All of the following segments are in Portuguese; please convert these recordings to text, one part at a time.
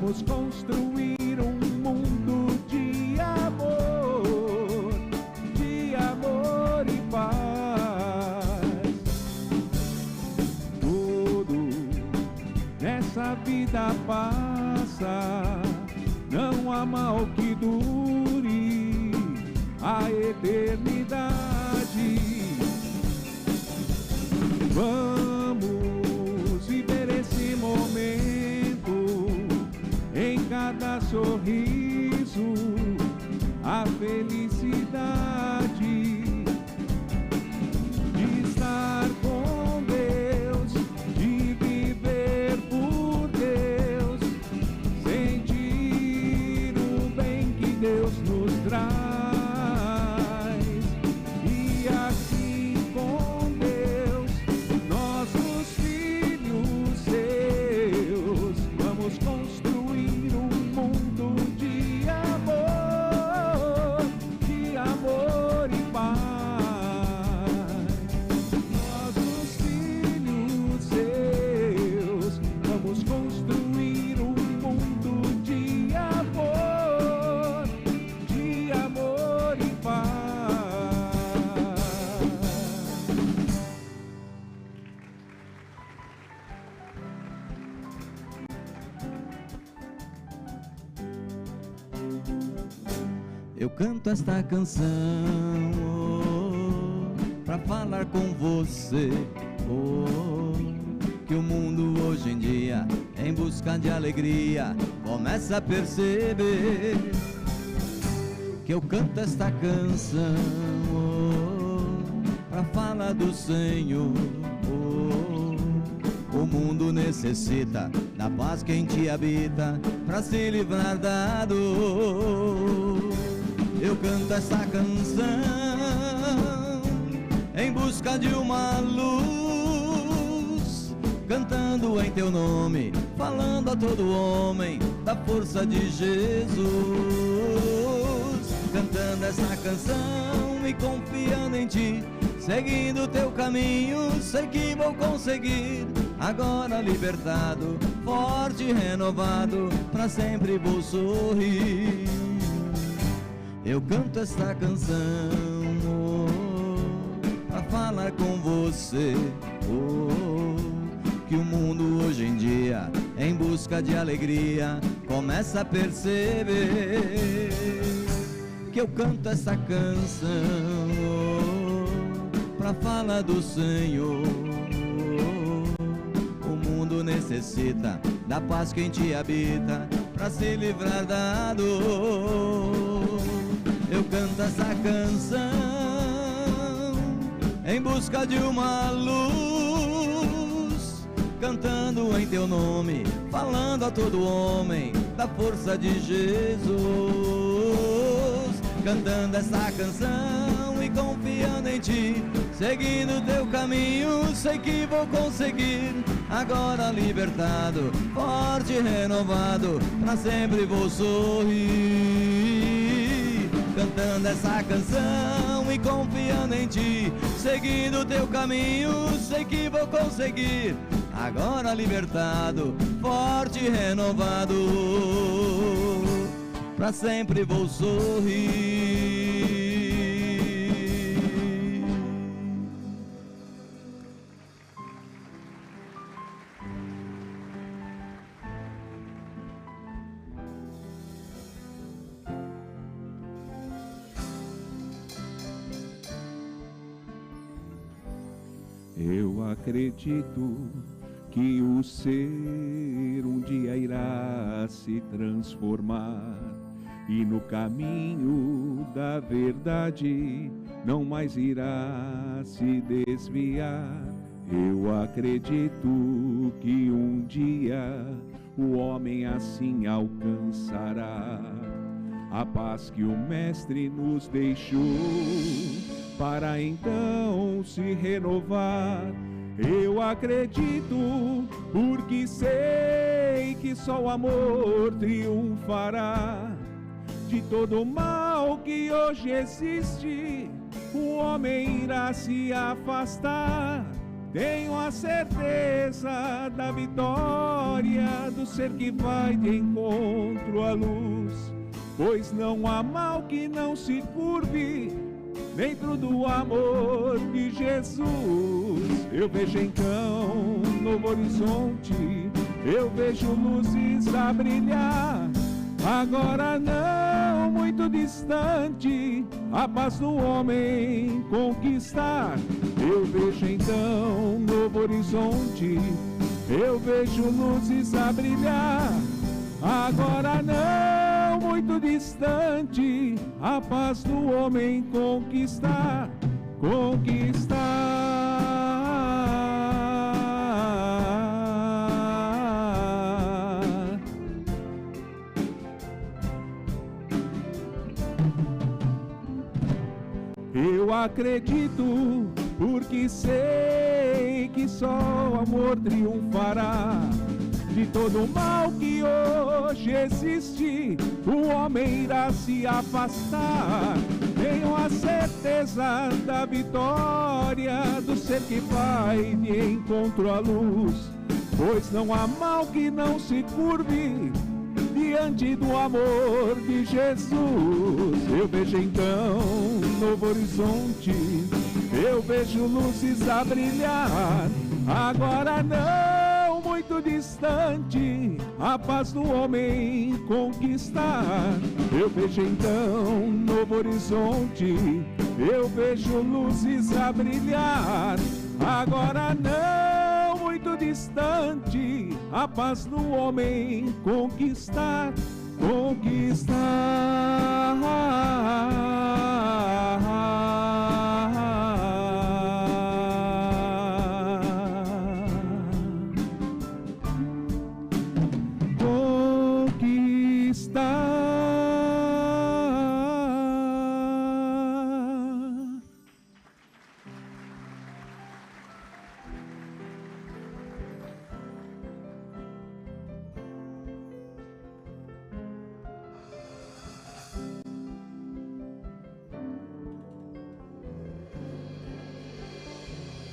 Vamos construir um mundo de amor e paz. Tudo nessa vida passa, não há mal que dure a eternidade. Vamos viver esse momento, em cada sorriso, a felicidade de estar com Deus, de viver por Deus, sentir o bem que Deus nos traz. E assim com Deus, nossos filhos seus, vamos construir um mundo de amor e paz. Nossos filhos seus, vamos construir um mundo de amor e paz. Eu canto esta canção pra falar com você, que o mundo hoje em dia, em busca de alegria, começa a perceber que eu canto esta canção pra falar do Senhor. O mundo necessita da paz que em ti habita, pra se livrar da dor. Eu canto esta canção em busca de uma luz, cantando em teu nome, falando a todo homem da força de Jesus. Cantando esta canção e confiando em ti, seguindo o teu caminho, sei que vou conseguir. Agora libertado, forte e renovado, pra sempre vou sorrir. Eu canto esta canção pra falar com você, que o mundo hoje em dia, em busca de alegria, começa a perceber que eu canto esta canção pra falar do Senhor. O mundo necessita da paz que em ti habita, pra se livrar da dor. Eu canto essa canção em busca de uma luz, cantando em teu nome, falando a todo homem da força de Jesus. Cantando essa canção e confiando em ti, seguindo teu caminho, sei que vou conseguir. Agora libertado, forte e renovado, pra sempre vou sorrir. Cantando essa canção e confiando em ti, seguindo teu caminho, sei que vou conseguir. Agora libertado, forte e renovado, pra sempre vou sorrir. Eu acredito que o ser um dia irá se transformar, e no caminho da verdade não mais irá se desviar. Eu acredito que um dia o homem assim alcançará a paz que o Mestre nos deixou, para então se renovar. Eu acredito, porque sei que só o amor triunfará de todo o mal que hoje existe. O homem irá se afastar Tenho a certeza da vitória do ser que vai de encontro à luz, pois não há mal que não se curve dentro do amor de Jesus. Eu vejo então novo horizonte, eu vejo luzes a brilhar. Agora não muito distante, a paz do homem conquistar. Eu vejo então novo horizonte, eu vejo luzes a brilhar. Agora não muito distante, a paz do homem conquistar, conquistar. Eu acredito, porque sei que só o amor triunfará. De todo o mal que hoje existe, o homem irá se afastar. Tenho a certeza da vitória do ser que vai de encontro à luz, pois não há mal que não se curve diante do amor de Jesus. Eu vejo então novo horizonte, eu vejo luzes a brilhar. Agora não muito distante, a paz do homem conquistar. Eu vejo então novo horizonte, eu vejo luzes a brilhar. Agora não muito distante, a paz do homem conquistar, conquistar.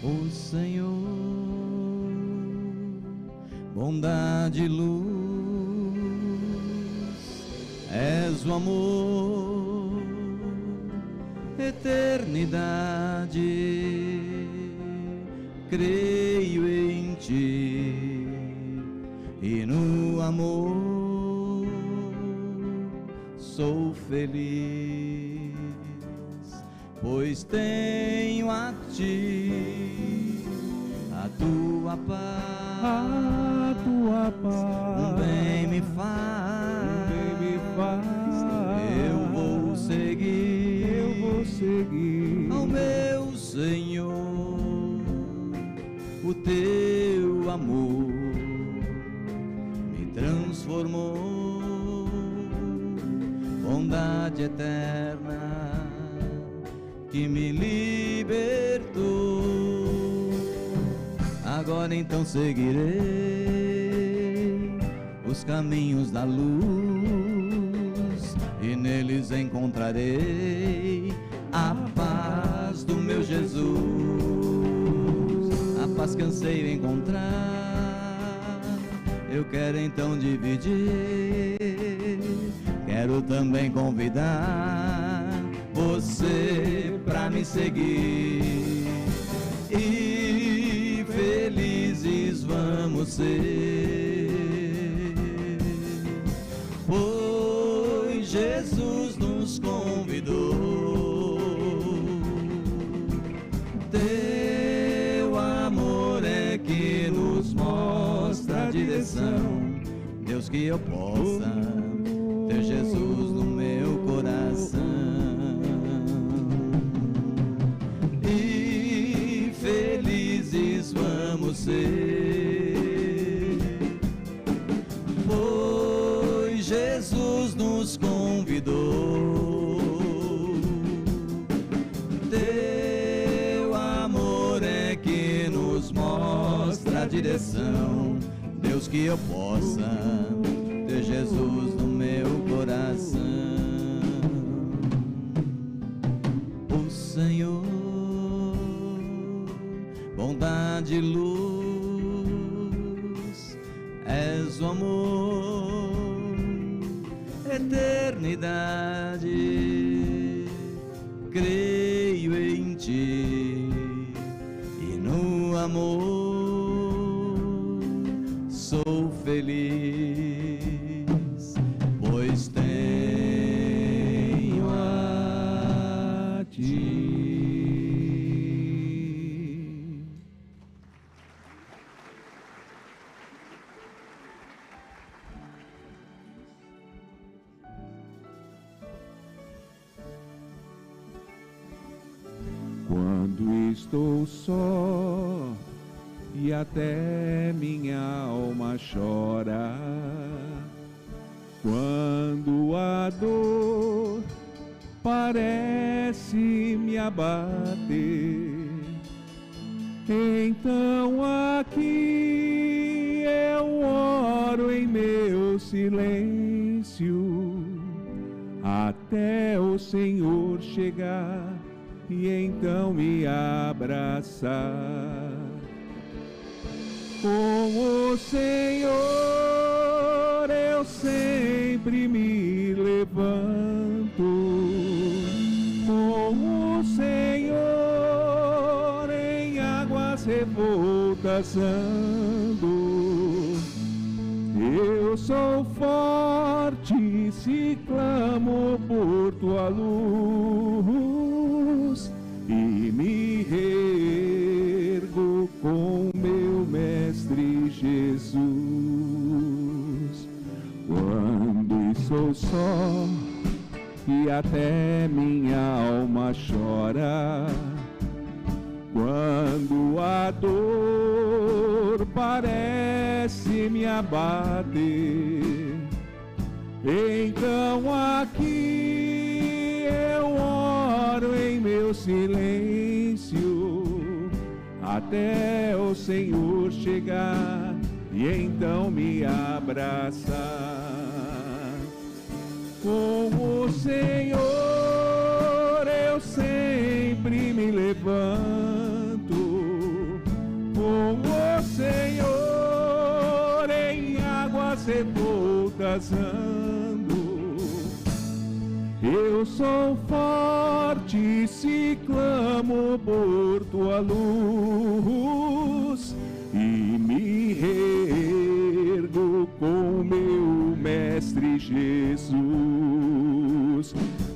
O Senhor, bondade e luz, és o amor, eternidade, creio em ti e no amor sou feliz, pois tenho a ti a tua paz, um bem me faz, eu vou seguir ao meu Senhor, o teu amor me transformou, bondade eterna que me libertou. Agora então seguirei os caminhos da luz e neles encontrarei a paz do meu Jesus, a paz que anseio encontrar. Eu quero então dividir, quero também convidar você pra me seguir, e felizes vamos ser, pois Jesus nos convidou. Teu amor é que nos mostra a direção, Deus, que eu possa ter Jesus no meu coração. Felizes vamos ser, pois Jesus nos convidou. Teu amor é que nos mostra a direção, Deus, que eu possa ter Jesus no meu coração. O Senhor, bondade de luz, és o amor, eternidade. Creio em ti e no amor sou feliz, pois tenho a ti. Quando estou só e até minha alma chora, quando a dor parece me abater, então aqui eu oro em meu silêncio, até o Senhor chegar e então me abraçar. Com o Senhor eu sempre me levanto, com o Senhor em águas revoltas ando. Eu sou forte se clamo por tua luz e me reergo com meu Mestre Jesus. Quando estou só e até minha alma chora, quando a dor parece me abater, então aqui eu oro em meu silêncio, até o Senhor chegar e então me abraçar. Com o Senhor eu sempre me levanto, com o Senhor em águas revoltas ando. Eu sou forte se clamo por tua luz e me reergo com meu Mestre Jesus.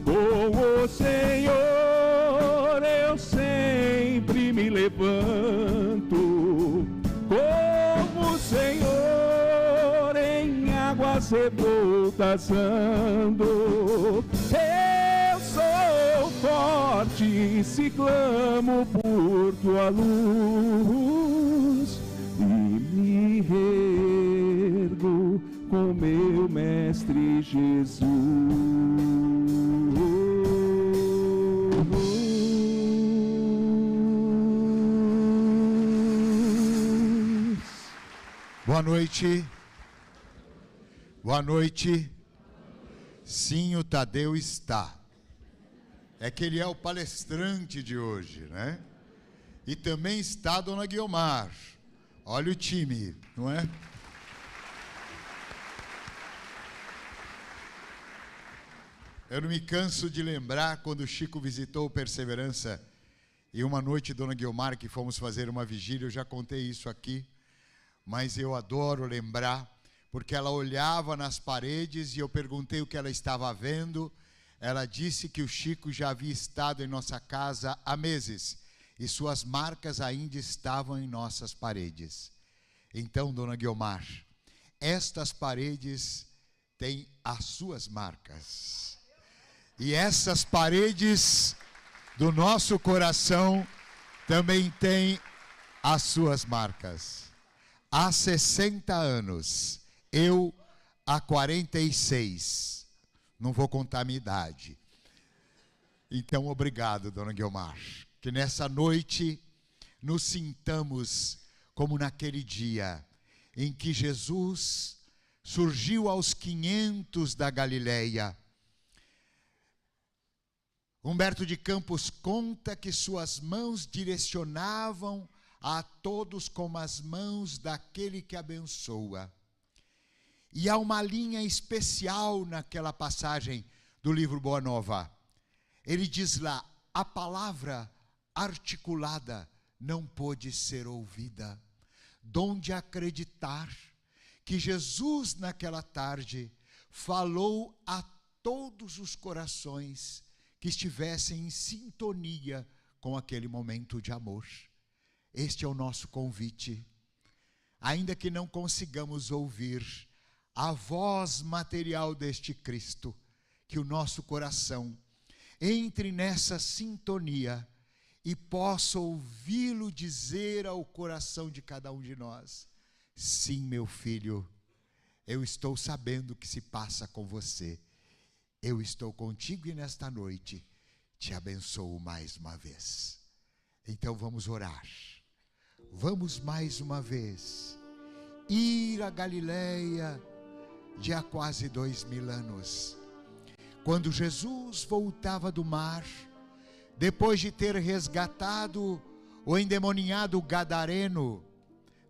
Com o Senhor eu sempre me levanto, com o Senhor em águas revoltas ando. Eu sou forte se clamo por tua luz e me reergo com meu Mestre Jesus. Boa noite. Boa noite. Sim, o Tadeu está. É que ele é o palestrante de hoje, né? E também está a Dona Guiomar. Olha o time, não é? Eu não me canso de lembrar quando o Chico visitou o Perseverança e uma noite, Dona Guiomar, que fomos fazer uma vigília, eu já contei isso aqui, mas eu adoro lembrar, porque ela olhava nas paredes e eu perguntei o que ela estava vendo. Ela disse que o Chico já havia estado em nossa casa há meses e suas marcas ainda estavam em nossas paredes. Então, Dona Guiomar, estas paredes têm as suas marcas. E essas paredes do nosso coração também têm as suas marcas. Há 60 anos, eu há 46. Não vou contar a minha idade. Então, obrigado, Dona Guiomar. Que nessa noite nos sintamos como naquele dia em que Jesus surgiu aos 500 da Galileia. Humberto de Campos conta que suas mãos direcionavam a todos como as mãos daquele que abençoa. E há uma linha especial naquela passagem do livro Boa Nova. Ele diz lá: a palavra articulada não pôde ser ouvida. Donde acreditar que Jesus naquela tarde falou a todos os corações que estivessem em sintonia com aquele momento de amor. Este é o nosso convite. Ainda que não consigamos ouvir a voz material deste Cristo, que o nosso coração entre nessa sintonia e possa ouvi-lo dizer ao coração de cada um de nós: sim, meu filho, eu estou sabendo o que se passa com você. Eu estou contigo e nesta noite te abençoo mais uma vez. Então vamos orar. Vamos mais uma vez ir a Galileia de há quase 2000 anos. Quando Jesus voltava do mar, depois de ter resgatado o endemoniado gadareno,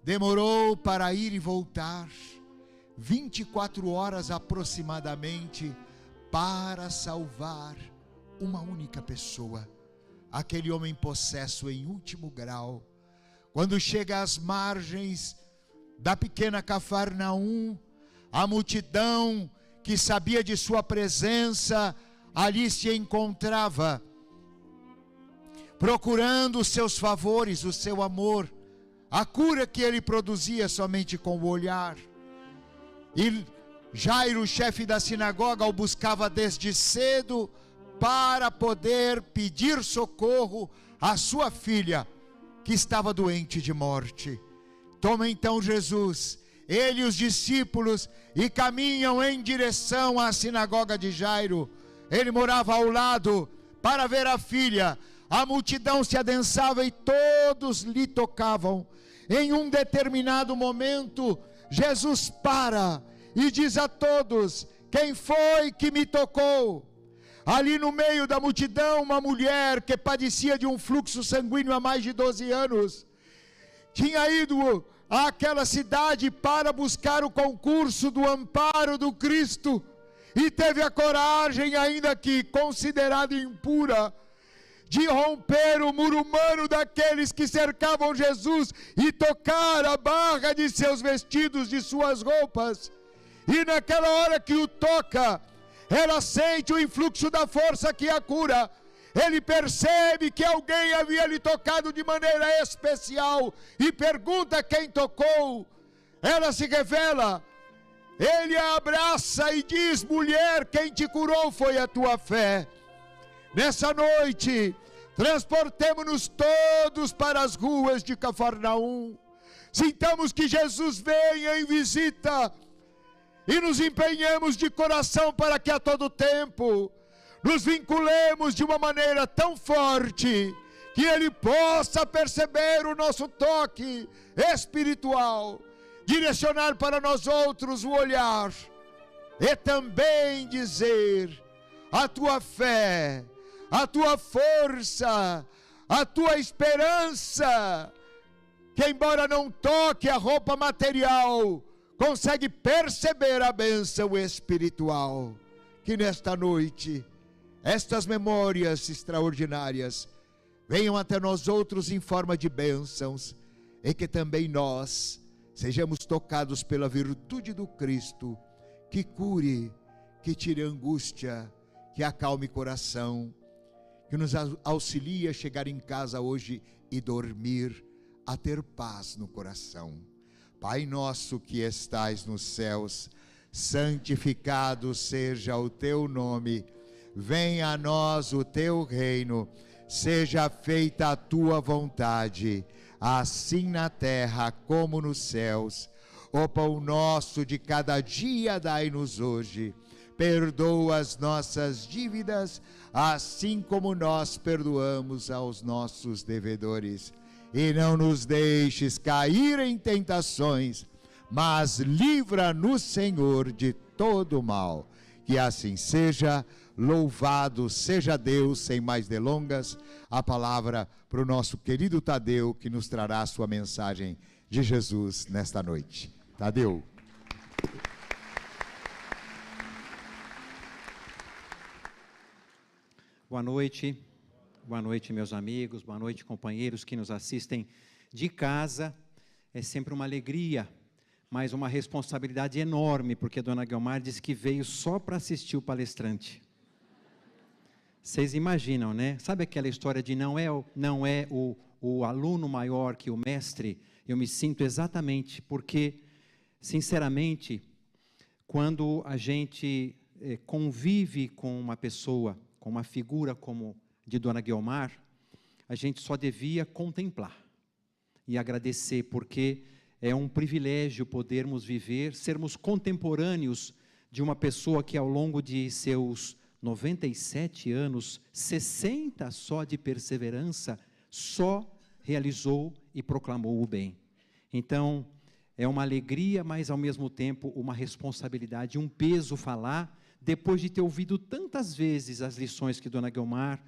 demorou para ir e voltar 24 horas aproximadamente para salvar uma única pessoa, aquele homem possesso em último grau. Quando chega às margens da pequena Cafarnaum, a multidão que sabia de sua presença ali se encontrava, procurando os seus favores, o seu amor, a cura que ele produzia somente com o olhar. E Jairo, chefe da sinagoga, o buscava desde cedo para poder pedir socorro à sua filha, que estava doente de morte. Toma então Jesus, ele e os discípulos, e caminham em direção à sinagoga de Jairo. Ele morava ao lado para ver a filha. A multidão se adensava e todos lhe tocavam. Em um determinado momento, Jesus para e diz a todos: quem foi que me tocou? Ali no meio da multidão, uma mulher que padecia de um fluxo sanguíneo há mais de 12 anos, tinha ido àquela cidade para buscar o concurso do amparo do Cristo, e teve a coragem, ainda que considerada impura, de romper o muro humano daqueles que cercavam Jesus e tocar a barra de seus vestidos, de suas roupas. E naquela hora que o toca, ela sente o influxo da força que a cura. Ele percebe que alguém havia lhe tocado de maneira especial e pergunta quem tocou. Ela se revela. Ele a abraça e diz: mulher, quem te curou foi a tua fé. Nessa noite, transportemo-nos todos para as ruas de Cafarnaum. Sintamos que Jesus venha em visita e nos empenhemos de coração para que a todo tempo nos vinculemos de uma maneira tão forte que Ele possa perceber o nosso toque espiritual, direcionar para nós outros o olhar e também dizer: a tua fé, a tua força, a tua esperança, que embora não toque a roupa material, consegue perceber a bênção espiritual. Que nesta noite, estas memórias extraordinárias venham até nós outros em forma de bênçãos, e que também nós sejamos tocados pela virtude do Cristo, que cure, que tire a angústia, que acalme o coração, que nos auxilie a chegar em casa hoje e dormir, a ter paz no coração. Pai nosso que estais nos céus, santificado seja o teu nome, venha a nós o teu reino, seja feita a tua vontade, assim na terra como nos céus. O pão nosso de cada dia dai-nos hoje, perdoa as nossas dívidas, assim como nós perdoamos aos nossos devedores. E não nos deixes cair em tentações, mas livra-nos, Senhor, de todo mal. Que assim seja, Louvado seja Deus. Sem mais delongas, a palavra para o nosso querido Tadeu, que nos trará a sua mensagem de Jesus nesta noite. Tadeu. Boa noite, meus amigos, boa noite, companheiros que nos assistem de casa. É sempre uma alegria, mas uma responsabilidade enorme, porque a dona Guiomar disse que veio só para assistir o palestrante. Vocês imaginam, né? Sabe aquela história de não é o aluno maior que o mestre? Eu me sinto exatamente, porque, sinceramente, quando a gente convive com uma pessoa, com uma figura como de dona Guiomar, a gente só devia contemplar e agradecer, porque é um privilégio podermos viver, sermos contemporâneos de uma pessoa que ao longo de seus 97 anos, 60 só de perseverança, só realizou e proclamou o bem. Então, é uma alegria, mas ao mesmo tempo uma responsabilidade, um peso falar, depois de ter ouvido tantas vezes as lições que dona Guiomar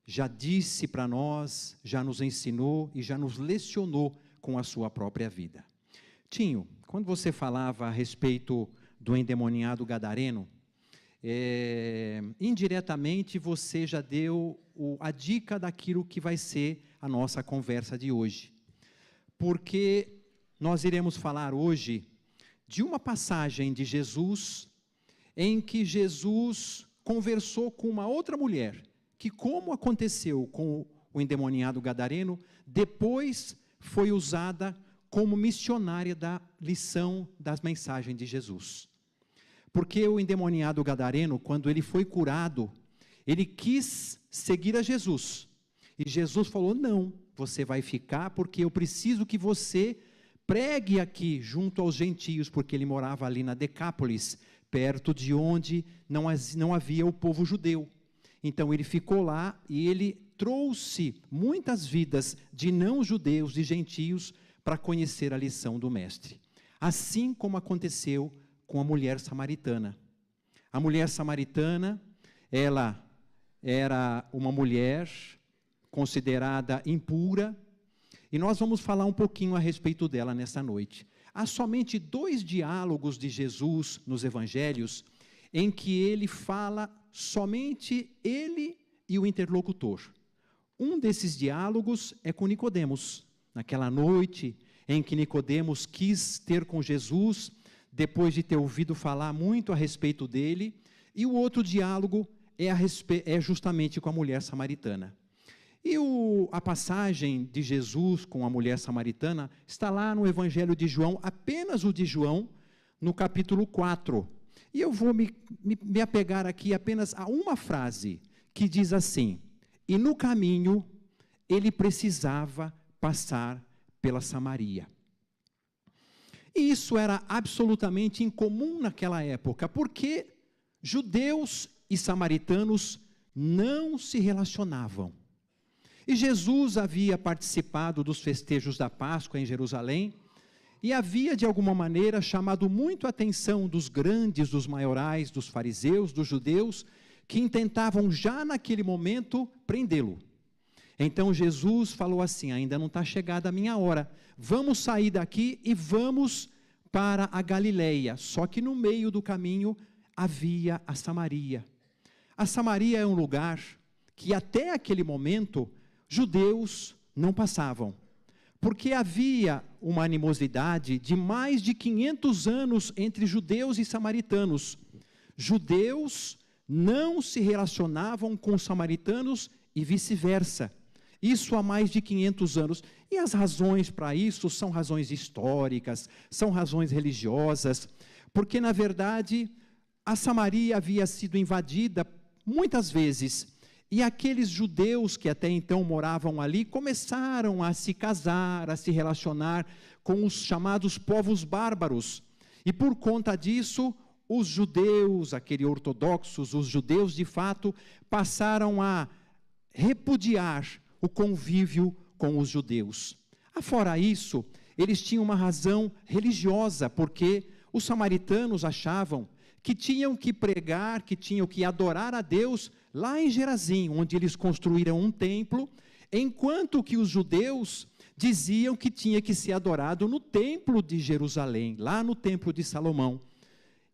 já disse para nós, já nos ensinou e já nos lecionou com a sua própria vida. Tinho, quando você falava a respeito do endemoniado gadareno, indiretamente você já deu a dica daquilo que vai ser a nossa conversa de hoje. Porque nós iremos falar hoje de uma passagem de Jesus em que Jesus conversou com uma outra mulher, que, como aconteceu com o endemoniado gadareno, depois foi usada como missionária da lição das mensagens de Jesus. Porque o endemoniado gadareno, quando ele foi curado, ele quis seguir a Jesus. E Jesus falou: não, você vai ficar porque eu preciso que você pregue aqui junto aos gentios, porque ele morava ali na Decápolis, perto de onde não havia o povo judeu. Então ele ficou lá e ele trouxe muitas vidas de não-judeus, de gentios, para conhecer a lição do mestre. Assim como aconteceu com a mulher samaritana. A mulher samaritana, ela era uma mulher considerada impura, e nós vamos falar um pouquinho a respeito dela nessa noite. Há somente 2 diálogos de Jesus nos evangelhos em que ele fala somente ele e o interlocutor. Um desses diálogos é com Nicodemos, naquela noite em que Nicodemos quis ter com Jesus, depois de ter ouvido falar muito a respeito dele, e o outro diálogo é justamente com a mulher samaritana. E a passagem de Jesus com a mulher samaritana está lá no Evangelho de João, apenas o de João, no capítulo 4. E eu vou me apegar aqui apenas a uma frase, que diz assim: e no caminho ele precisava passar pela Samaria. E isso era absolutamente incomum naquela época, porque judeus e samaritanos não se relacionavam. E Jesus havia participado dos festejos da Páscoa em Jerusalém, e havia de alguma maneira chamado muito a atenção dos grandes, dos maiorais, dos fariseus, dos judeus, que intentavam já naquele momento prendê-lo. Então Jesus falou assim: ainda não está chegada a minha hora, vamos sair daqui e vamos para a Galileia. Só que no meio do caminho havia a Samaria. A Samaria é um lugar que até aquele momento judeus não passavam, porque havia uma animosidade de mais de 500 anos entre judeus e samaritanos. Judeus não se relacionavam com os samaritanos e vice-versa. Isso há mais de 500 anos. E as razões para isso são razões históricas, são razões religiosas, porque na verdade a Samaria havia sido invadida muitas vezes, e aqueles judeus que até então moravam ali começaram a se casar, a se relacionar com os chamados povos bárbaros, e por conta disso os judeus, aqueles ortodoxos, os judeus de fato, passaram a repudiar o convívio com os judeus. Afora isso, eles tinham uma razão religiosa, porque os samaritanos achavam que tinham que pregar, que tinham que adorar a Deus lá em Gerazim, onde eles construíram um templo, enquanto que os judeus diziam que tinha que ser adorado no templo de Jerusalém, lá no templo de Salomão.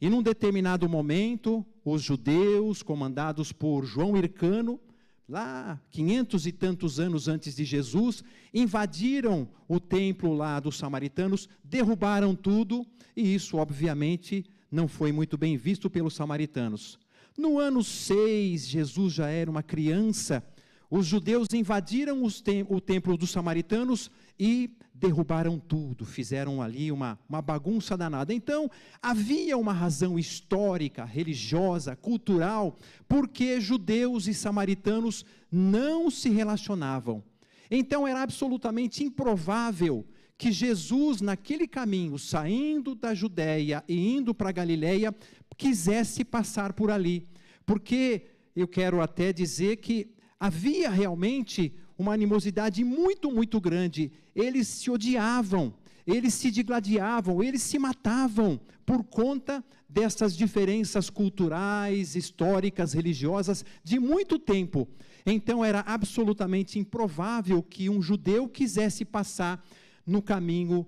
E num determinado momento, os judeus, comandados por João Hircano, lá 500 e tantos anos antes de Jesus, invadiram o templo lá dos samaritanos, derrubaram tudo, e isso obviamente não foi muito bem visto pelos samaritanos. No ano 6, Jesus já era uma criança, os judeus invadiram o templo dos samaritanos e derrubaram tudo, fizeram ali uma bagunça danada. Então, havia uma razão histórica, religiosa, cultural, porque judeus e samaritanos não se relacionavam. Então, era absolutamente improvável que Jesus, naquele caminho, saindo da Judéia e indo para a Galileia, quisesse passar por ali. Porque eu quero até dizer que havia realmente uma animosidade muito, muito grande. Eles se odiavam, eles se digladiavam, eles se matavam por conta dessas diferenças culturais, históricas, religiosas de muito tempo. Então era absolutamente improvável que um judeu quisesse passar no caminho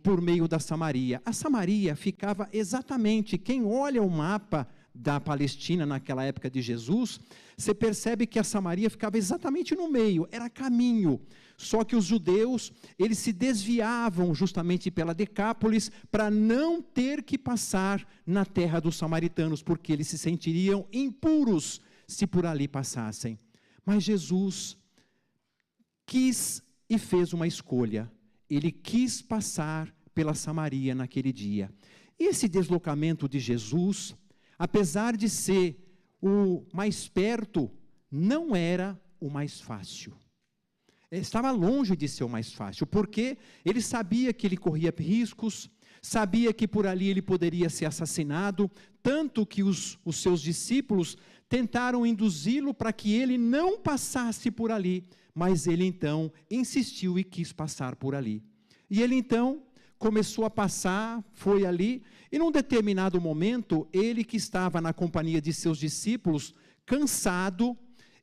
por meio da Samaria. A Samaria ficava exatamente, quem olha o mapa da Palestina naquela época de Jesus, você percebe que a Samaria ficava exatamente no meio, era caminho. Só que os judeus, eles se desviavam justamente pela Decápolis para não ter que passar na terra dos samaritanos, porque eles se sentiriam impuros se por ali passassem. Mas Jesus quis e fez uma escolha. Ele quis passar pela Samaria naquele dia. E esse deslocamento de Jesus, apesar de ser o mais perto, não era o mais fácil. Estava longe de ser o mais fácil, porque ele sabia que ele corria riscos, sabia que por ali ele poderia ser assassinado, tanto que os seus discípulos tentaram induzi-lo para que ele não passasse por ali, mas ele então insistiu e quis passar por ali. E ele então começou a passar, foi ali, e num determinado momento, ele que estava na companhia de seus discípulos, cansado,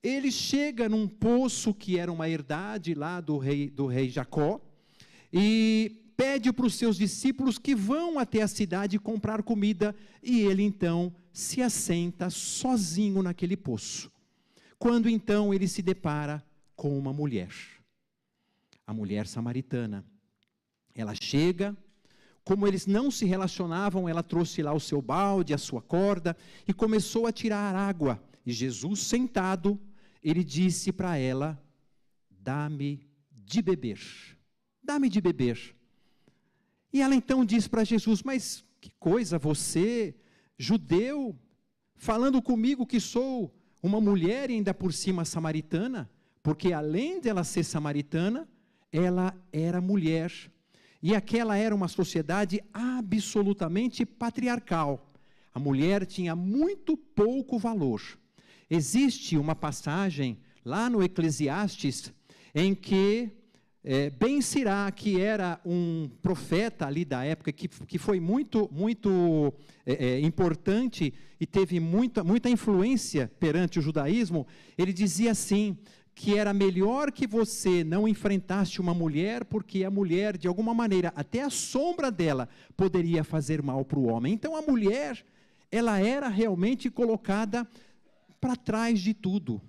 ele chega num poço que era uma herdade lá do rei Jacó, e pede para os seus discípulos que vão até a cidade comprar comida, e ele então se assenta sozinho naquele poço. Quando então ele se depara com uma mulher, a mulher samaritana. Ela chega, como eles não se relacionavam, ela trouxe lá o seu balde, a sua corda, e começou a tirar água. E Jesus, sentado, ele disse para ela: dá-me de beber, dá-me de beber. E ela então diz para Jesus: mas que coisa, você, judeu, falando comigo que sou uma mulher e ainda por cima samaritana, porque além de ela ser samaritana, ela era mulher. E aquela era uma sociedade absolutamente patriarcal. A mulher tinha muito pouco valor. Existe uma passagem lá no Eclesiastes em que Ben-Sirá, que era um profeta ali da época, que foi muito importante e teve muita influência perante o judaísmo, ele dizia assim, que era melhor que você não enfrentasse uma mulher, porque a mulher, de alguma maneira, até a sombra dela, poderia fazer mal para o homem. Então a mulher, ela era realmente colocada para trás de tudo.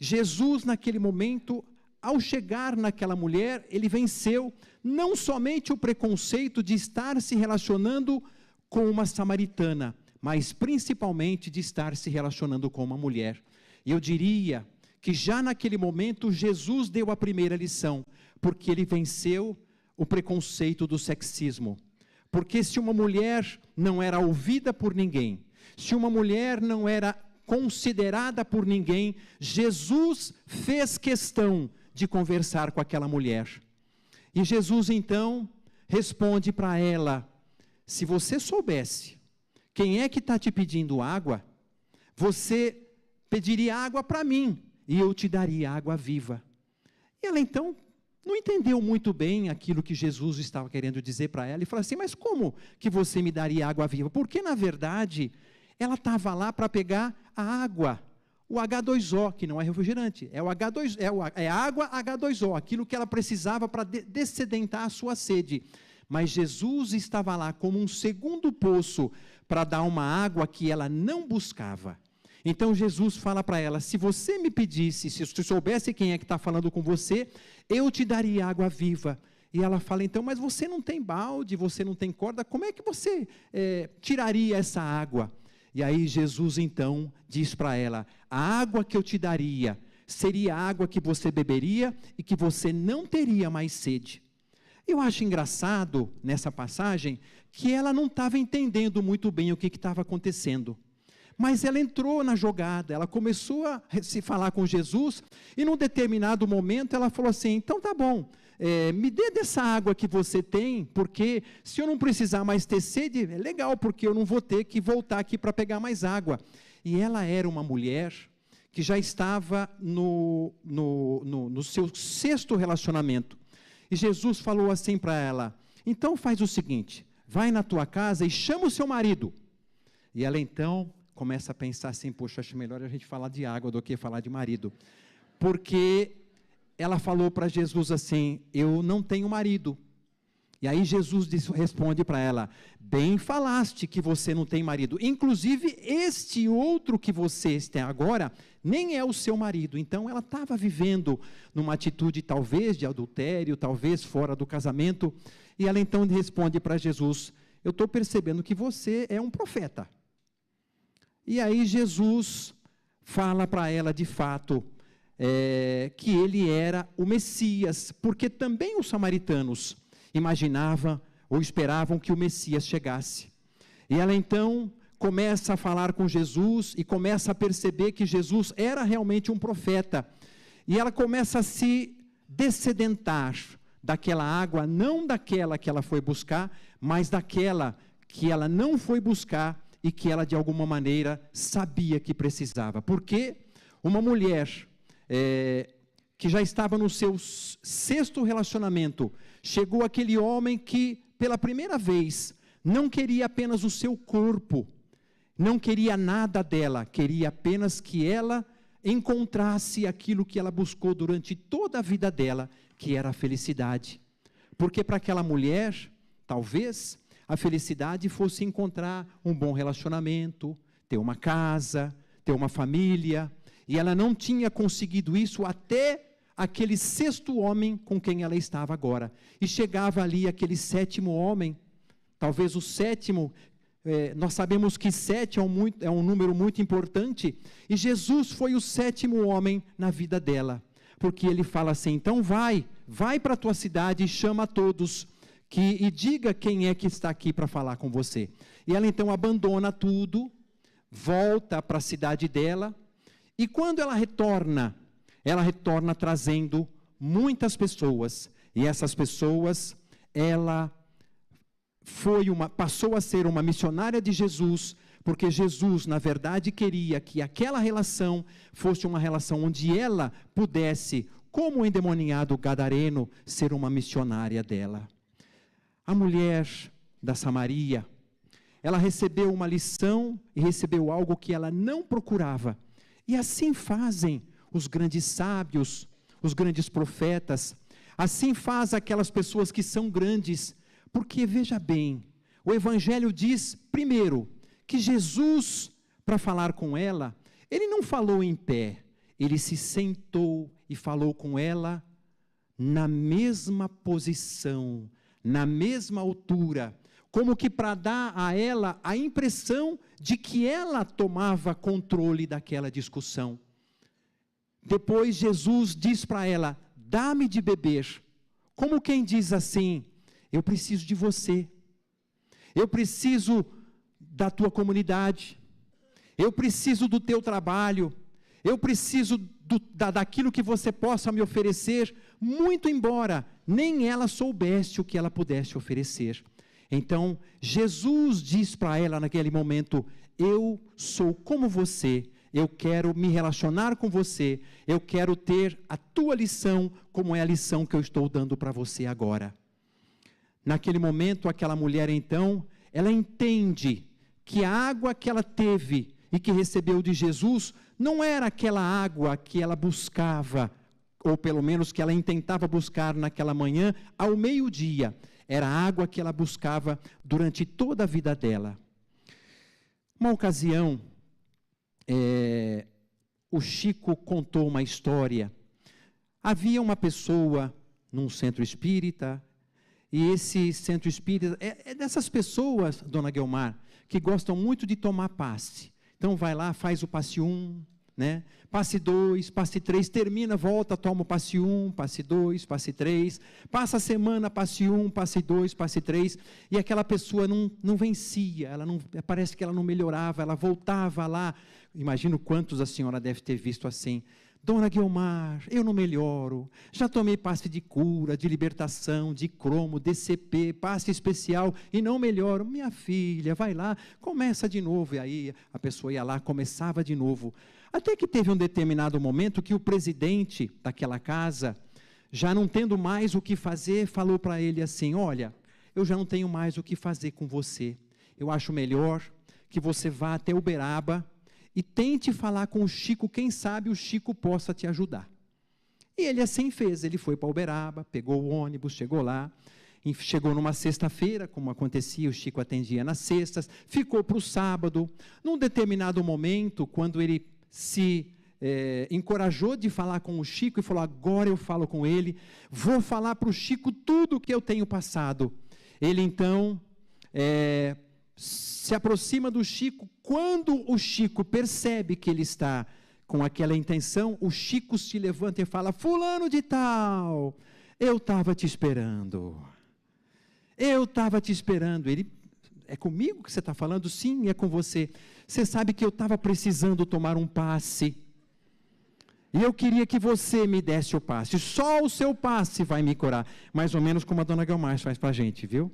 Jesus, naquele momento, ao chegar naquela mulher, ele venceu não somente o preconceito de estar se relacionando com uma samaritana, mas principalmente de estar se relacionando com uma mulher. E eu diria que já naquele momento Jesus deu a primeira lição, porque ele venceu o preconceito do sexismo. Porque se uma mulher não era ouvida por ninguém, se uma mulher não era considerada por ninguém, Jesus fez questão de conversar com aquela mulher. E Jesus então responde para ela: se você soubesse quem é que está te pedindo água, você pediria água para mim, e eu te daria água viva. E ela então não entendeu muito bem aquilo que Jesus estava querendo dizer para ela, e falou assim, mas como que você me daria água viva? Porque, na verdade, ela estava lá para pegar a água, o H2O, que não é refrigerante, é água H2O, aquilo que ela precisava para dessedentar a sua sede. Mas Jesus estava lá como um segundo poço para dar uma água que ela não buscava. Então Jesus fala para ela, se você me pedisse, se você soubesse quem é que está falando com você, eu te daria água viva. E ela fala, então, mas você não tem balde, você não tem corda, como é que você tiraria essa água? E aí Jesus então diz para ela, a água que eu te daria seria a água que você beberia e que você não teria mais sede. Eu acho engraçado nessa passagem que ela não estava entendendo muito bem o que estava acontecendo. Mas ela entrou na jogada, ela começou a se falar com Jesus, e num determinado momento ela falou assim, então tá bom, me dê dessa água que você tem, porque se eu não precisar mais ter sede, é legal, porque eu não vou ter que voltar aqui para pegar mais água. E ela era uma mulher que já estava no seu 6º relacionamento. E Jesus falou assim para ela, então faz o seguinte, vai na tua casa e chama o seu marido. E ela então começa a pensar assim, poxa, acho melhor a gente falar de água do que falar de marido. Porque ela falou para Jesus assim, eu não tenho marido. E aí Jesus responde para ela, bem falaste que você não tem marido. Inclusive, este outro que você tem agora, nem é o seu marido. Então, ela estava vivendo numa atitude talvez de adultério, talvez fora do casamento. E ela então responde para Jesus, eu estou percebendo que você é um profeta. E aí Jesus fala para ela de fato que ele era o Messias, porque também os samaritanos imaginavam ou esperavam que o Messias chegasse. E ela então começa a falar com Jesus e começa a perceber que Jesus era realmente um profeta. E ela começa a se dessedentar daquela água, não daquela que ela foi buscar, mas daquela que ela não foi buscar e que ela de alguma maneira sabia que precisava. Porque uma mulher que já estava no seu 6º relacionamento, chegou aquele homem que pela primeira vez não queria apenas o seu corpo, não queria nada dela, queria apenas que ela encontrasse aquilo que ela buscou durante toda a vida dela, que era a felicidade. Porque para aquela mulher, talvez a felicidade fosse encontrar um bom relacionamento, ter uma casa, ter uma família, e ela não tinha conseguido isso até aquele 6º homem com quem ela estava agora. E chegava ali aquele 7º homem, talvez o 7º, nós sabemos que 7 é um número muito importante, e Jesus foi o 7º homem na vida dela, porque ele fala assim, então vai para a tua cidade e chama a todos, e diga quem é que está aqui para falar com você. E ela então abandona tudo, volta para a cidade dela, e quando ela retorna trazendo muitas pessoas, e essas pessoas, ela passou a ser uma missionária de Jesus, porque Jesus, na verdade, queria que aquela relação fosse uma relação onde ela pudesse, como o endemoniado gadareno, ser uma missionária dela. A mulher da Samaria, ela recebeu uma lição e recebeu algo que ela não procurava. E assim fazem os grandes sábios, os grandes profetas, assim faz aquelas pessoas que são grandes, porque veja bem, o Evangelho diz, primeiro, que Jesus, para falar com ela, ele não falou em pé, ele se sentou e falou com ela na mesma posição, na mesma altura, como que para dar a ela a impressão de que ela tomava controle daquela discussão. Depois Jesus diz para ela, dá-me de beber, como quem diz assim, eu preciso de você, eu preciso da tua comunidade, eu preciso do teu trabalho, eu preciso daquilo que você possa me oferecer, muito embora nem ela soubesse o que ela pudesse oferecer. Então, Jesus diz para ela naquele momento, eu sou como você, eu quero me relacionar com você, eu quero ter a tua lição, como é a lição que eu estou dando para você agora. Naquele momento, aquela mulher então, ela entende que a água que ela teve e que recebeu de Jesus, não era aquela água que ela buscava, ou pelo menos que ela intentava buscar naquela manhã, ao meio-dia. Era a água que ela buscava durante toda a vida dela. Uma ocasião, o Chico contou uma história. Havia uma pessoa num centro espírita, e esse centro espírita, é dessas pessoas, dona Guiomar, que gostam muito de tomar passe. Então vai lá, faz o passe 1, né? Passe 2, passe 3, termina, volta, toma o passe 1, passe 2, passe 3, passa a semana, passe 1, passe 2, passe 3, e aquela pessoa não vencia, parece que ela não melhorava, ela voltava lá. Imagino quantos a senhora deve ter visto assim. Dona Guiomar, eu não melhoro, já tomei passe de cura, de libertação, de cromo, DCP, passe especial e não melhoro. Minha filha, vai lá, começa de novo. E aí a pessoa ia lá, começava de novo. Até que teve um determinado momento que o presidente daquela casa, já não tendo mais o que fazer, falou para ele assim: olha, eu já não tenho mais o que fazer com você, eu acho melhor que você vá até Uberaba e tente falar com o Chico, quem sabe o Chico possa te ajudar. E ele assim fez, ele foi para Uberaba, pegou o ônibus, chegou lá, chegou numa sexta-feira, como acontecia, o Chico atendia nas sextas, ficou para o sábado. Num determinado momento, quando ele se encorajou de falar com o Chico e falou: agora eu falo com ele, vou falar para o Chico tudo o que eu tenho passado. Ele então se aproxima do Chico. Quando o Chico percebe que ele está com aquela intenção, o Chico se levanta e fala: fulano de tal, eu estava te esperando. Eu estava te esperando. Ele: é comigo que você está falando? Sim, é com você. Você sabe que eu estava precisando tomar um passe. E eu queria que você me desse o passe. Só o seu passe vai me curar. Mais ou menos como a dona Guiomar faz para a gente, viu?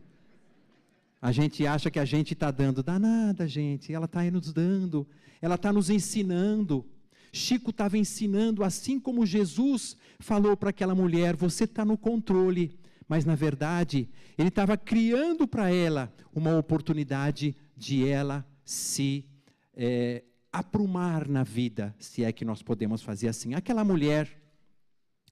A gente acha que a gente está dando. Danada, gente. Ela está nos dando. Ela está nos ensinando. Chico estava ensinando, assim como Jesus falou para aquela mulher: você está no controle. Mas, na verdade, ele estava criando para ela uma oportunidade de ela se aprumar na vida, se é que nós podemos fazer assim. Aquela mulher,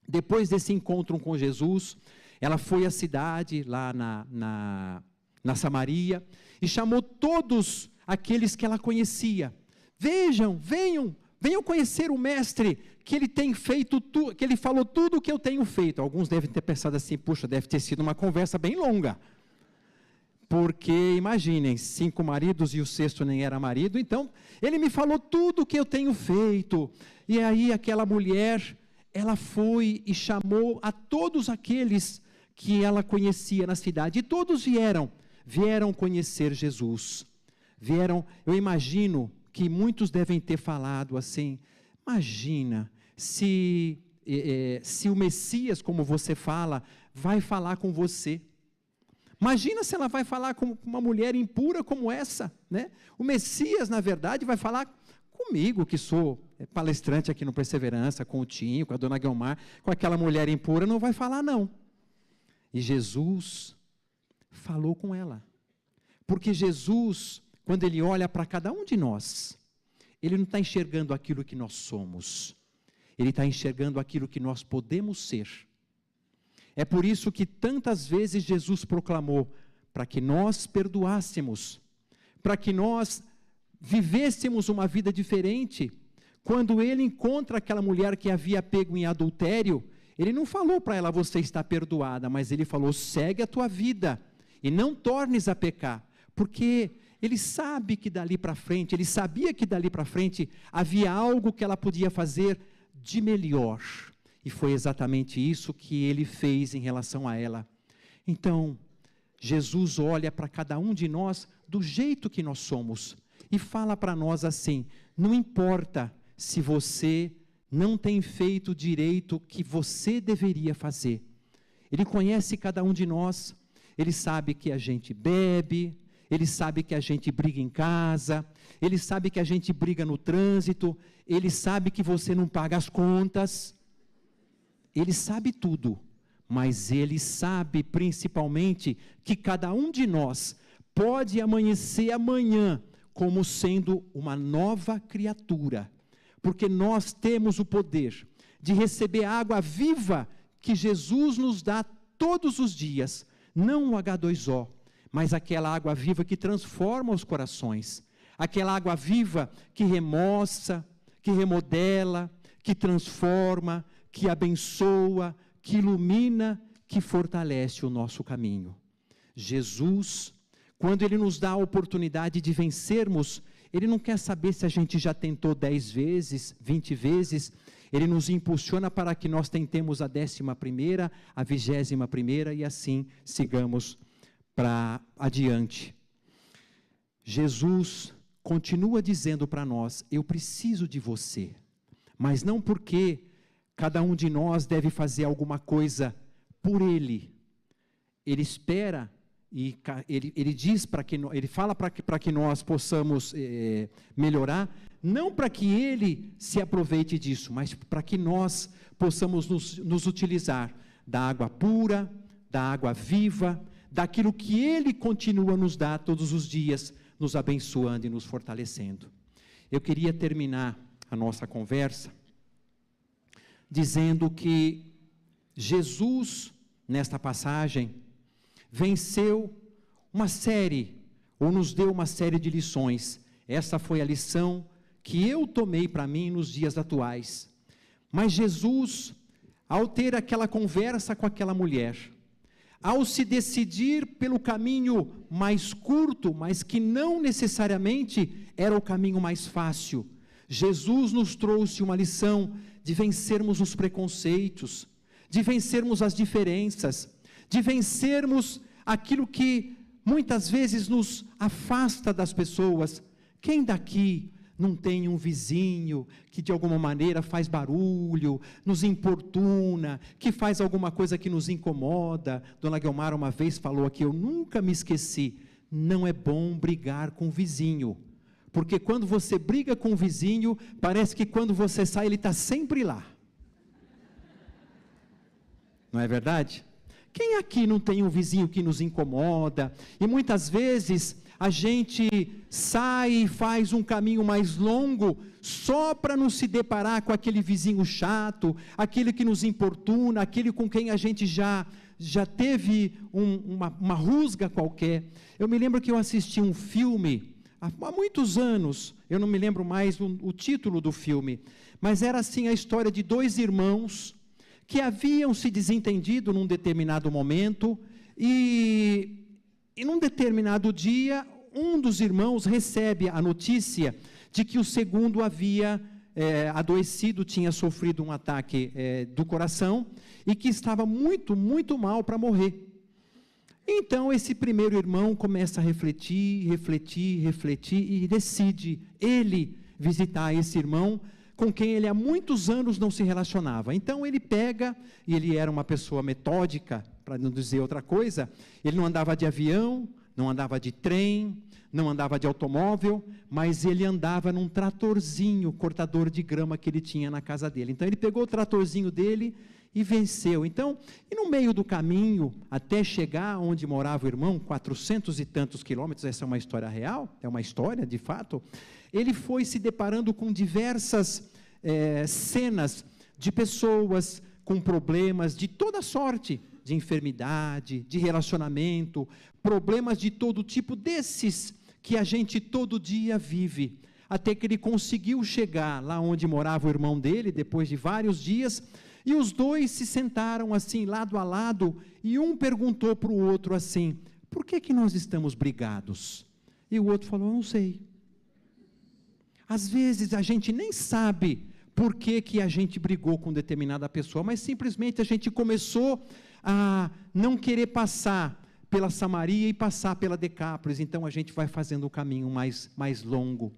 depois desse encontro com Jesus, ela foi à cidade, lá na Samaria, e chamou todos aqueles que ela conhecia. Vejam, venham conhecer o mestre, que ele tem feito tudo, que ele falou tudo o que eu tenho feito. Alguns devem ter pensado assim: puxa, deve ter sido uma conversa bem longa. Porque, imaginem, 5 maridos e o 6º nem era marido, então, ele me falou tudo o que eu tenho feito. E aí aquela mulher, ela foi e chamou a todos aqueles que ela conhecia na cidade, e todos vieram conhecer Jesus. Eu imagino que muitos devem ter falado assim: imagina, se o Messias, como você fala, vai falar com você. Imagina se ela vai falar com uma mulher impura como essa, né? O Messias, na verdade, vai falar comigo, que sou palestrante aqui no Perseverança, com o Tinho, com a dona Guiomar, com aquela mulher impura, não vai falar não. E Jesus falou com ela. Porque Jesus, quando ele olha para cada um de nós, ele não está enxergando aquilo que nós somos, ele está enxergando aquilo que nós podemos ser. É por isso que tantas vezes Jesus proclamou, para que nós perdoássemos, para que nós vivêssemos uma vida diferente. Quando ele encontra aquela mulher que havia pego em adultério, ele não falou para ela: você está perdoada, mas ele falou: segue a tua vida e não tornes a pecar, porque ele sabe que dali para frente, ele sabia que dali para frente havia algo que ela podia fazer de melhor. E foi exatamente isso que ele fez em relação a ela. Então, Jesus olha para cada um de nós do jeito que nós somos e fala para nós assim: não importa se você não tem feito direito o que você deveria fazer. Ele conhece cada um de nós, ele sabe que a gente bebe, Ele sabe que a gente briga em casa, Ele sabe que a gente briga no trânsito, Ele sabe que você não paga as contas, Ele sabe tudo, mas Ele sabe principalmente que cada um de nós pode amanhecer amanhã como sendo uma nova criatura, porque nós temos o poder de receber a água viva que Jesus nos dá todos os dias, não o H2O, mas aquela água viva que transforma os corações, aquela água viva que remoça, que remodela, que transforma, que abençoa, que ilumina, que fortalece o nosso caminho. Jesus, quando Ele nos dá a oportunidade de vencermos, Ele não quer saber se a gente já tentou 10 vezes, 20 vezes, Ele nos impulsiona para que nós tentemos a 11ª, a 21ª e assim sigamos para adiante. Jesus continua dizendo para nós, eu preciso de você, mas não porque cada um de nós deve fazer alguma coisa por Ele. Ele espera e ele diz ele fala para que nós possamos melhorar, não para que Ele se aproveite disso, mas para que nós possamos nos utilizar da água pura, da água viva, daquilo que Ele continua a nos dar todos os dias, nos abençoando e nos fortalecendo. Eu queria terminar a nossa conversa dizendo que Jesus, nesta passagem, venceu uma série, ou nos deu uma série de lições. Essa foi a lição que eu tomei para mim nos dias atuais. Mas Jesus, ao ter aquela conversa com aquela mulher, ao se decidir pelo caminho mais curto, mas que não necessariamente era o caminho mais fácil, Jesus nos trouxe uma lição de vencermos os preconceitos, de vencermos as diferenças, de vencermos aquilo que muitas vezes nos afasta das pessoas. Quem daqui não tem um vizinho que de alguma maneira faz barulho, nos importuna, que faz alguma coisa que nos incomoda? Dona Guiomar uma vez falou aqui, eu nunca me esqueci, não é bom brigar com o vizinho, porque quando você briga com o vizinho, parece que quando você sai ele está sempre lá. Não é verdade? Quem aqui não tem um vizinho que nos incomoda? E muitas vezes a gente sai e faz um caminho mais longo só para não se deparar com aquele vizinho chato, aquele que nos importuna, aquele com quem a gente já teve uma rusga qualquer. Eu me lembro que eu assisti um filme há muitos anos, eu não me lembro mais o título do filme, mas era assim a história de 2 irmãos que haviam se desentendido num determinado momento e num determinado dia, um dos irmãos recebe a notícia de que o segundo havia adoecido, tinha sofrido um ataque do coração e que estava muito, muito mal para morrer. Então esse primeiro irmão começa a refletir e decide ele visitar esse irmão com quem ele há muitos anos não se relacionava. Então ele pega, e ele era uma pessoa metódica, para não dizer outra coisa, ele não andava de avião, não andava de trem, não andava de automóvel, mas ele andava num tratorzinho, cortador de grama que ele tinha na casa dele. Então ele pegou o tratorzinho dele e venceu. Então, e no meio do caminho, até chegar onde morava o irmão, 400 e tantos quilômetros, essa é uma história real, é uma história de fato, ele foi se deparando com diversas cenas de pessoas com problemas de toda sorte, de enfermidade, de relacionamento, problemas de todo tipo, desses que a gente todo dia vive, até que ele conseguiu chegar lá onde morava o irmão dele, depois de vários dias, e os dois se sentaram assim, lado a lado, e um perguntou para o outro assim, por que nós estamos brigados? E o outro falou, eu não sei. Às vezes a gente nem sabe por que a gente brigou com determinada pessoa, mas simplesmente a gente começou a não querer passar pela Samaria e passar pela Decápolis, então a gente vai fazendo o caminho mais longo.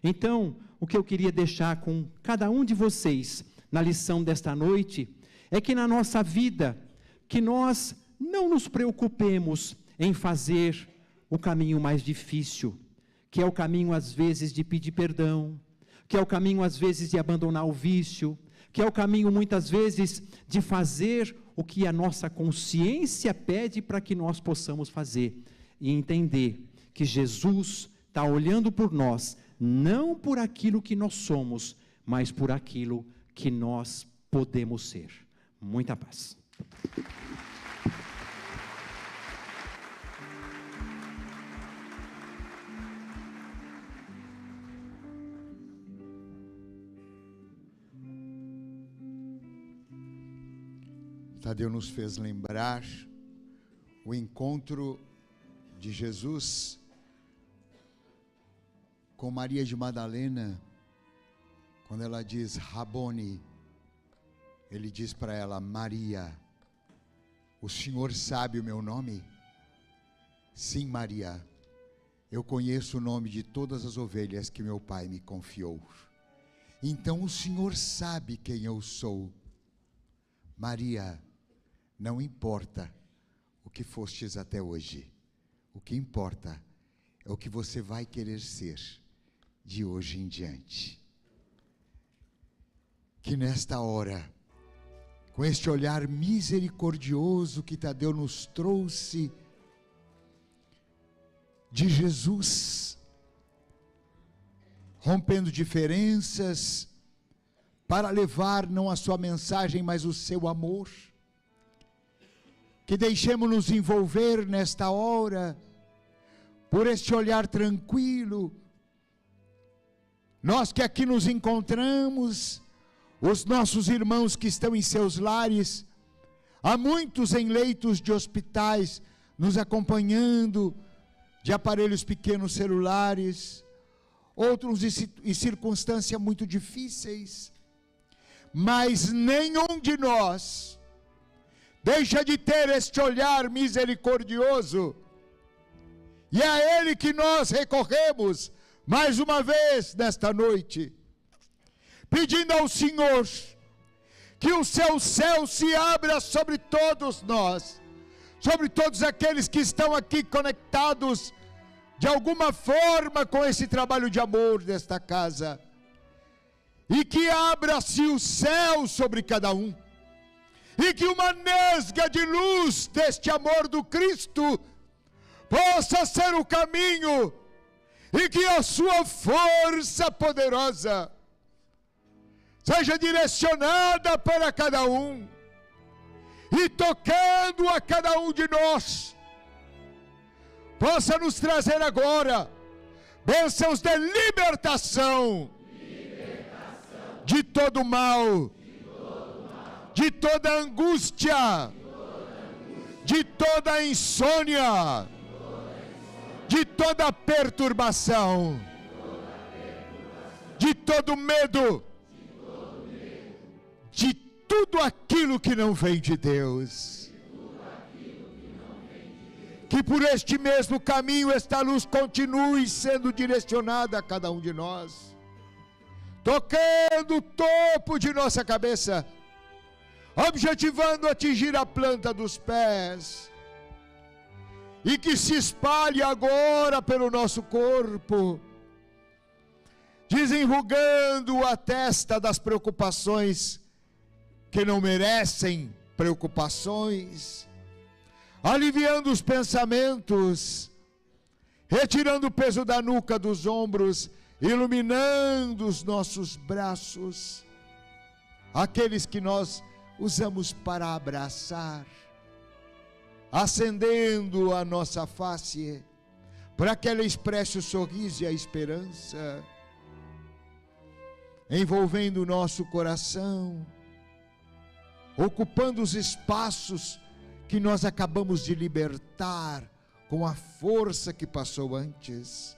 Então, o que eu queria deixar com cada um de vocês, na lição desta noite, é que na nossa vida, que nós não nos preocupemos em fazer o caminho mais difícil, que é o caminho às vezes de pedir perdão, que é o caminho às vezes de abandonar o vício, que é o caminho muitas vezes de fazer o que a nossa consciência pede para que nós possamos fazer, e entender que Jesus está olhando por nós, não por aquilo que nós somos, mas por aquilo que nós podemos ser. Muita paz. Tadeu nos fez lembrar o encontro de Jesus com Maria de Madalena, quando ela diz Rabone, ele diz para ela: Maria, o Senhor sabe o meu nome? Sim, Maria, eu conheço o nome de todas as ovelhas que meu pai me confiou. Então o Senhor sabe quem eu sou. Maria, não importa o que fostes até hoje, o que importa é o que você vai querer ser de hoje em diante. Que nesta hora, com este olhar misericordioso que Tadeu nos trouxe de Jesus, rompendo diferenças, para levar não a sua mensagem, mas o seu amor, que deixemos-nos envolver nesta hora, por este olhar tranquilo, nós que aqui nos encontramos, os nossos irmãos que estão em seus lares, há muitos em leitos de hospitais, nos acompanhando, de aparelhos pequenos celulares, outros em circunstâncias muito difíceis, mas nenhum de nós deixa de ter este olhar misericordioso, e é a Ele que nós recorremos, mais uma vez nesta noite, pedindo ao Senhor, que o seu céu se abra sobre todos nós, sobre todos aqueles que estão aqui conectados, de alguma forma com esse trabalho de amor desta casa, e que abra-se o céu sobre cada um, e que uma nesga de luz deste amor do Cristo possa ser o caminho, e que a sua força poderosa seja direcionada para cada um, e tocando a cada um de nós, possa nos trazer agora bênçãos de libertação, de todo mal, de toda angústia, de toda insônia, de toda perturbação, de todo medo, de tudo aquilo que não vem de Deus. Que por este mesmo caminho esta luz continue sendo direcionada a cada um de nós, tocando o topo de nossa cabeça, objetivando atingir a planta dos pés, e que se espalhe agora pelo nosso corpo, desenrugando a testa das preocupações que não merecem preocupações, aliviando os pensamentos, retirando o peso da nuca, dos ombros, iluminando os nossos braços, aqueles que nós usamos para abraçar, acendendo a nossa face, para que ela expresse o sorriso e a esperança, envolvendo o nosso coração, ocupando os espaços que nós acabamos de libertar com a força que passou antes,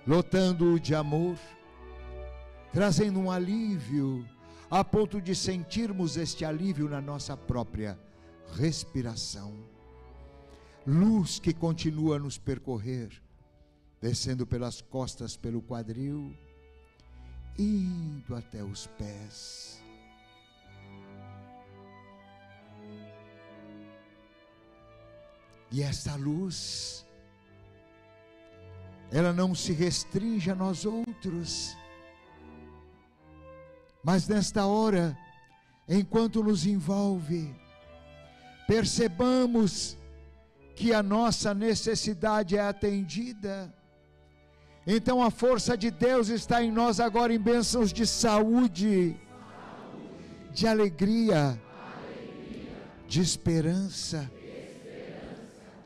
lotando-o de amor, trazendo um alívio, a ponto de sentirmos este alívio na nossa própria respiração. Luz que continua a nos percorrer, descendo pelas costas, pelo quadril, indo até os pés. E esta luz ela não se restringe a nós outros. Mas nesta hora, enquanto nos envolve, percebamos que a nossa necessidade é atendida. Então a força de Deus está em nós agora, em bênçãos de saúde, de alegria, de esperança,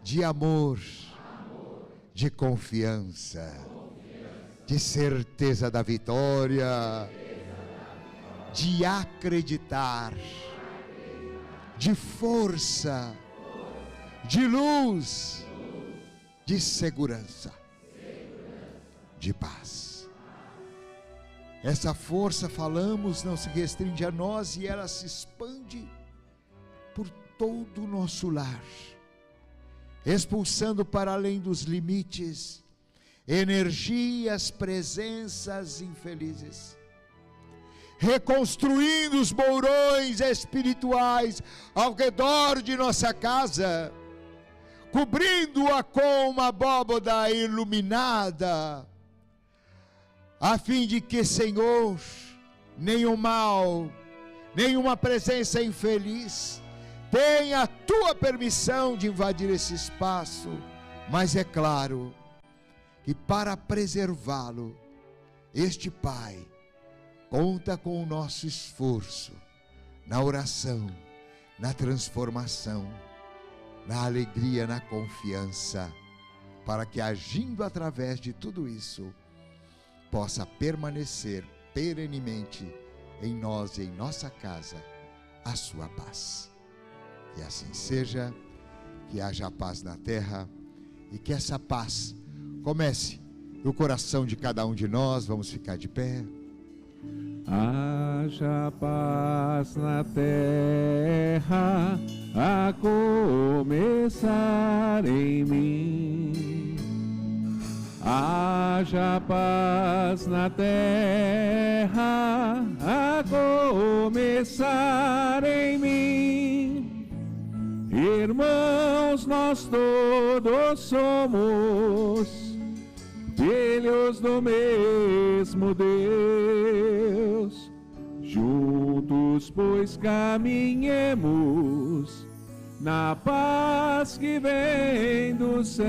de amor, de confiança, de certeza da vitória, de acreditar, de força, de luz, de segurança, de paz. Essa força, falamos, não se restringe a nós e ela se expande por todo o nosso lar, expulsando para além dos limites energias, presenças infelizes, reconstruindo os mourões espirituais ao redor de nossa casa, cobrindo-a com uma abóbada iluminada, a fim de que, Senhor, nenhum mal, nenhuma presença infeliz tenha a tua permissão de invadir esse espaço. Mas é claro que para preservá-lo, este Pai conta com o nosso esforço na oração, na transformação, na alegria, na confiança, para que, agindo através de tudo isso, possa permanecer perenemente em nós e em nossa casa a sua paz. E assim seja, que haja paz na terra e que essa paz comece no coração de cada um de nós. Vamos ficar de pé. Haja paz na terra, a começar em mim. Haja paz na terra, a começar em mim. Irmãos, nós todos somos filhos do mesmo Deus. Juntos, pois, caminhemos na paz que vem do céu.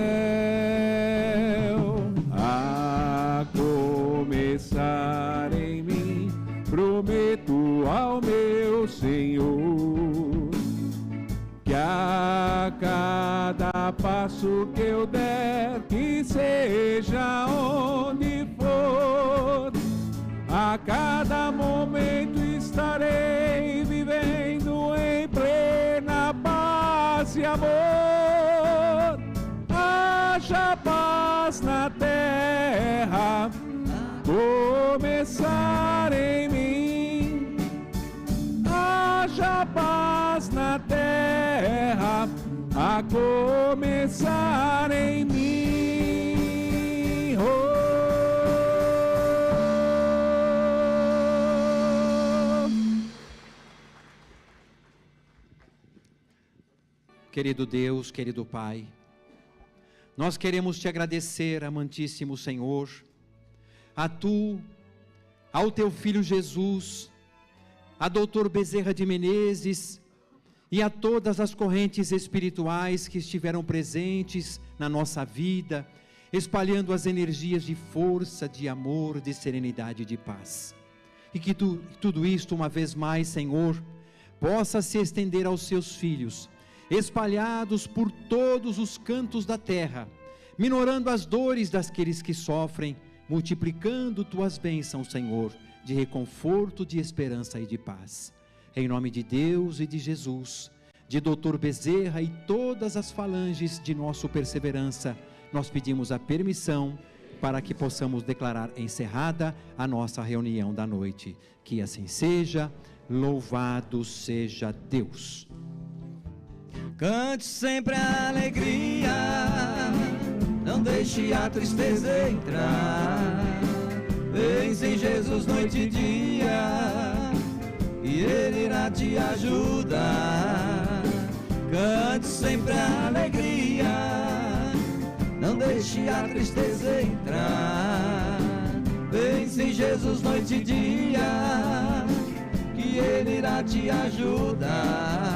A começar em mim, prometo ao meu Senhor, que a cada passo que eu der, que seja onde for, a cada momento estarei vivendo em plena paz e amor. Haja paz na terra, começar em mim. Haja paz na terra, a começar em mim. Oh. Querido Deus, querido Pai, nós queremos te agradecer, amantíssimo Senhor, a Tu, ao Teu Filho Jesus, a Dr. Bezerra de Menezes e a todas as correntes espirituais que estiveram presentes na nossa vida, espalhando as energias de força, de amor, de serenidade e de paz. E que tudo isto, uma vez mais, Senhor, possa se estender aos Seus filhos, espalhados por todos os cantos da terra, minorando as dores daqueles que sofrem, multiplicando Tuas bênçãos, Senhor, de reconforto, de esperança e de paz. Em nome de Deus e de Jesus, de Dr. Bezerra e todas as falanges de nosso Perseverança, nós pedimos a permissão para que possamos declarar encerrada a nossa reunião da noite. Que assim seja, louvado seja Deus. Cante sempre a alegria, não deixe a tristeza entrar. Pense em Jesus noite e dia, e Ele irá te ajudar. Cante sempre a alegria, não não deixe a tristeza entrar. Pense em Jesus noite e dia, que Ele irá te ajudar.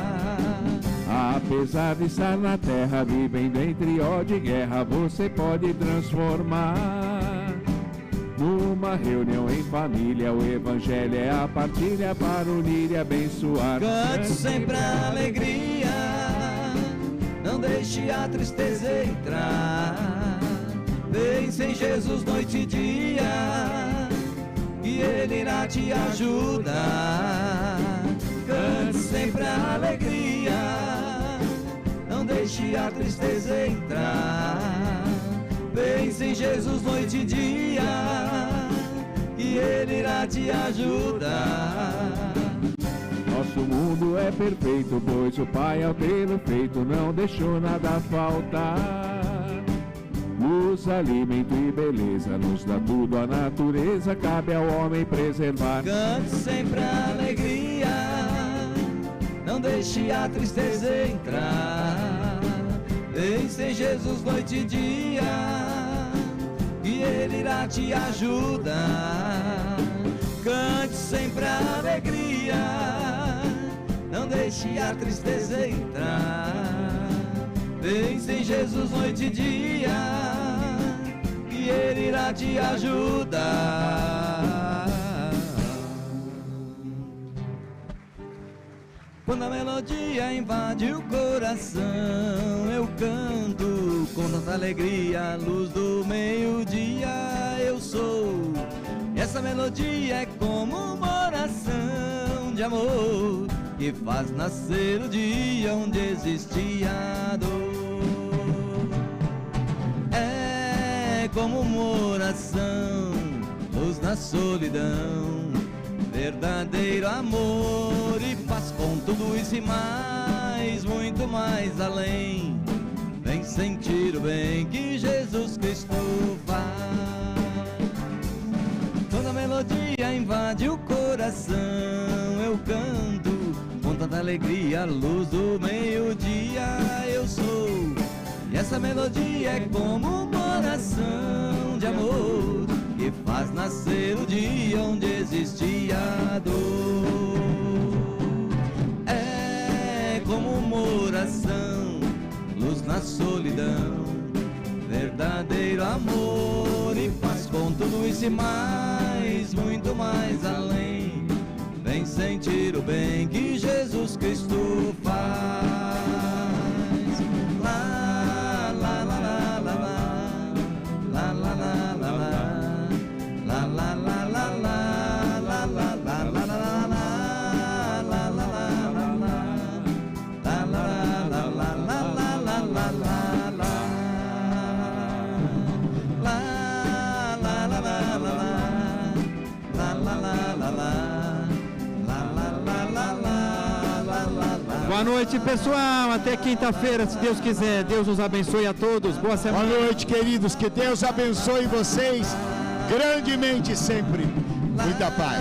Apesar de estar na terra, vivendo entre ódio e guerra, você pode transformar numa reunião em família. O evangelho é a partilha para unir e abençoar. Cante sempre a alegria, não deixe a tristeza entrar. Pense em Jesus noite e dia, que Ele irá te ajudar. Cante sempre a alegria, não deixe a tristeza entrar. Pense em Jesus noite e dia, que Ele irá te ajudar. Nosso mundo é perfeito, pois o Pai ao tê-lo feito não deixou nada faltar. Luz, alimento e beleza, nos dá tudo a natureza, cabe ao homem preservar. Cante sempre a alegria, não deixe a tristeza entrar. Pense em Jesus noite e dia, que Ele irá te ajudar. Cante sempre a alegria, não deixe a tristeza entrar. Pense em Jesus noite e dia, que Ele irá te ajudar. Quando a melodia invade o coração, eu canto com tanta alegria, luz do meio-dia eu sou. Essa melodia é como uma oração de amor, que faz nascer o dia onde existia a dor. É como uma oração, luz na solidão, verdadeiro amor e paz. Com tudo isso e mais, muito mais além, vem sentir o bem que Jesus Cristo faz. Quando a melodia invade o coração, eu canto com tanta alegria, luz do meio-dia eu sou. E essa melodia é como uma oração de amor, que faz nascer o dia onde existia a dor. É como uma oração, luz na solidão, verdadeiro amor e paz. Com tudo isso e mais, muito mais além, vem sentir o bem que Jesus Cristo faz. Lá, lá, lá, lá, lá, lá, lá, lá, lá, lá, lá, lá, lá, lá, lá, lá, lá, lá, Boa noite, pessoal. Até quinta-feira, se Deus quiser. Deus nos abençoe a todos. Boa semana. Boa noite, queridos. Que Deus abençoe vocês grandemente sempre. Muita paz.